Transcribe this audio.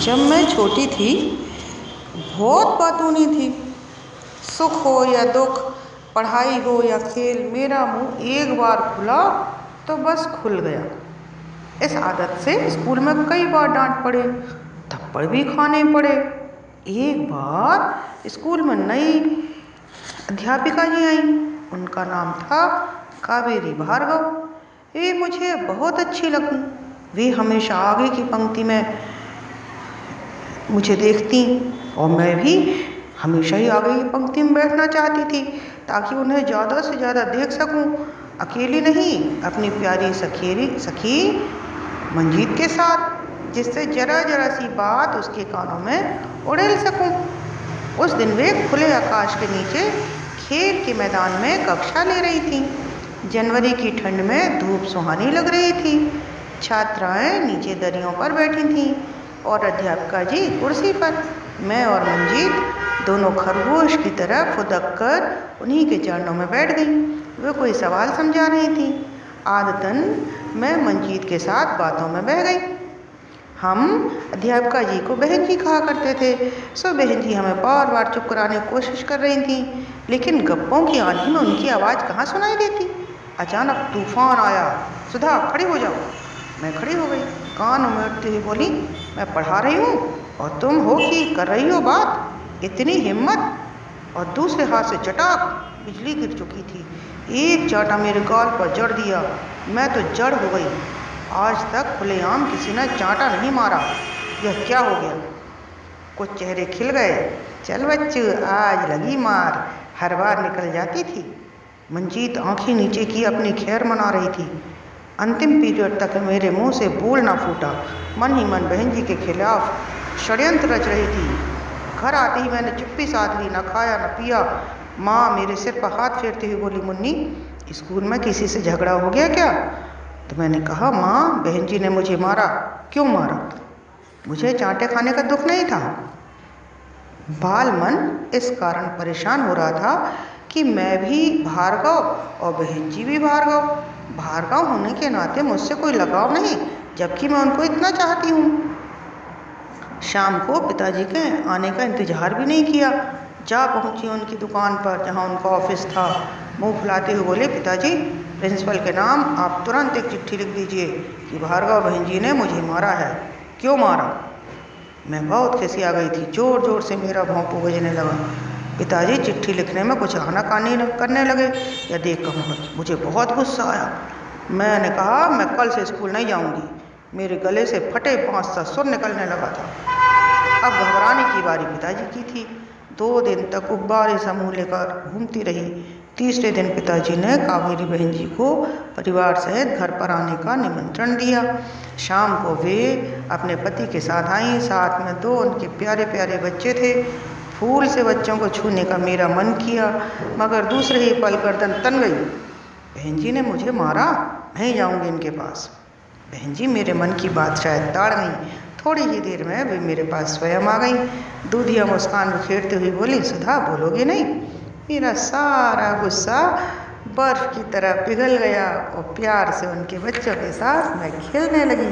जब मैं छोटी थी बहुत बातूनी थी। सुख हो या दुख, पढ़ाई हो या खेल, मेरा मुंह एक बार खुला तो बस खुल गया। इस आदत से स्कूल में कई बार डांट पड़े, थप्पड़ भी खाने पड़े। एक बार स्कूल में नई अध्यापिका जी आई। उनका नाम था कावेरी भार्गव। वे मुझे बहुत अच्छी लगी। वे हमेशा आगे की पंक्ति में मुझे देखती और मैं भी हमेशा ही आगे की पंक्ति में बैठना चाहती थी ताकि उन्हें ज़्यादा से ज़्यादा देख सकूं। अकेली नहीं, अपनी प्यारी सखी मंजीत के साथ, जिससे जरा जरा सी बात उसके कानों में उड़ेल सकूं। उस दिन वे खुले आकाश के नीचे खेल के मैदान में कक्षा ले रही थी। जनवरी की ठंड में धूप सुहानी लग रही थी। छात्राएं नीचे दरियों पर बैठी थीं और अध्यापिका जी कुर्सी पर। मैं और मंजीत दोनों खरगोश की तरह फुदक कर उन्हीं के चरणों में बैठ गई। वे कोई सवाल समझा रही थी। आदतन मैं मंजीत के साथ बातों में बह गई। हम अध्यापिका जी को बहन जी कहा करते थे, सो बहन जी हमें बार बार चुप कराने की कोशिश कर रही थी, लेकिन गप्पों की आंधी में उनकी आवाज़ कहाँ सुनाई देती। अचानक तूफान आया। सुधा, खड़ी हो जाओ। मैं खड़ी हो गई, कान उमेरते हुए बोली, मैं पढ़ा रही हूँ और तुम हो कि कर रही हो बात। इतनी हिम्मत। और दूसरे हाथ से चटाक बिजली गिर चुकी थी। एक चांटा मेरे गाल पर जड़ दिया। मैं तो जड़ हो गई। आज तक खुलेआम किसी ने चांटा नहीं मारा। यह क्या हो गया? कुछ चेहरे खिल गए। चल बच्चू, आज लगी मार, हर बार निकल जाती थी। मंजीत आंखें नीचे की अपनी खैर मना रही थी। अंतिम पीरियड तक मेरे मुंह से बोल ना फूटा। मन ही मन बहन जी के खिलाफ षड्यंत्र रच रही थी। घर आते ही मैंने चुप्पी साध ली, न खाया न पिया। माँ मेरे सिर पर हाथ फेरते हुए बोली, मुन्नी, स्कूल में किसी से झगड़ा हो गया क्या? तो मैंने कहा, माँ, बहन जी ने मुझे मारा। क्यों मारा? मुझे चांटे खाने का दुख नहीं था। बाल मन इस कारण परेशान हो रहा था कि मैं भी भार्गव और बहन जी भी भार्गव। भार्गव होने के नाते मुझसे कोई लगाव नहीं, जबकि मैं उनको इतना चाहती हूँ। शाम को पिताजी के आने का इंतजार भी नहीं किया। जा पहुंची उनकी दुकान पर जहां उनका ऑफिस था। मुंह फुलाते हुए बोले, पिताजी, प्रिंसिपल के नाम आप तुरंत एक चिट्ठी लिख दीजिए कि भार्गव बहन जी ने मुझे मारा है। क्यों मारा? मैं बहुत खिसिया गई थी। जोर जोर से मेरा भौंपू बजने लगा। पिताजी चिट्ठी लिखने में कुछ आनाकानी करने लगे। यह देखकर मुझे बहुत गुस्सा आया। मैंने कहा, मैं कल से स्कूल नहीं जाऊंगी। मेरे गले से फटे बांस सा सुर निकलने लगा था। अब घबराने की बारी पिताजी की थी। 2 दिन तक गुब्बारे समूह लेकर घूमती रही। तीसरे दिन पिताजी ने कावेरी बहन जी को परिवार सहित घर पर आने का निमंत्रण दिया। शाम को वे अपने पति के साथ आई। साथ में 2 उनके प्यारे प्यारे बच्चे थे। फूल से बच्चों को छूने का मेरा मन किया, मगर दूसरे ही पल गर्दन तन गई। बहन जी ने मुझे मारा, नहीं जाऊंगी इनके पास। बहन जी मेरे मन की बात शायद ताड़ गई। थोड़ी ही देर में वे मेरे पास स्वयं आ गई। दूधिया मुस्कान बिखेरते हुए बोली, सुधा, बोलोगे नहीं? मेरा सारा गुस्सा बर्फ की तरह पिघल गया और प्यार से उनके बच्चों के साथ मैं खेलने लगी।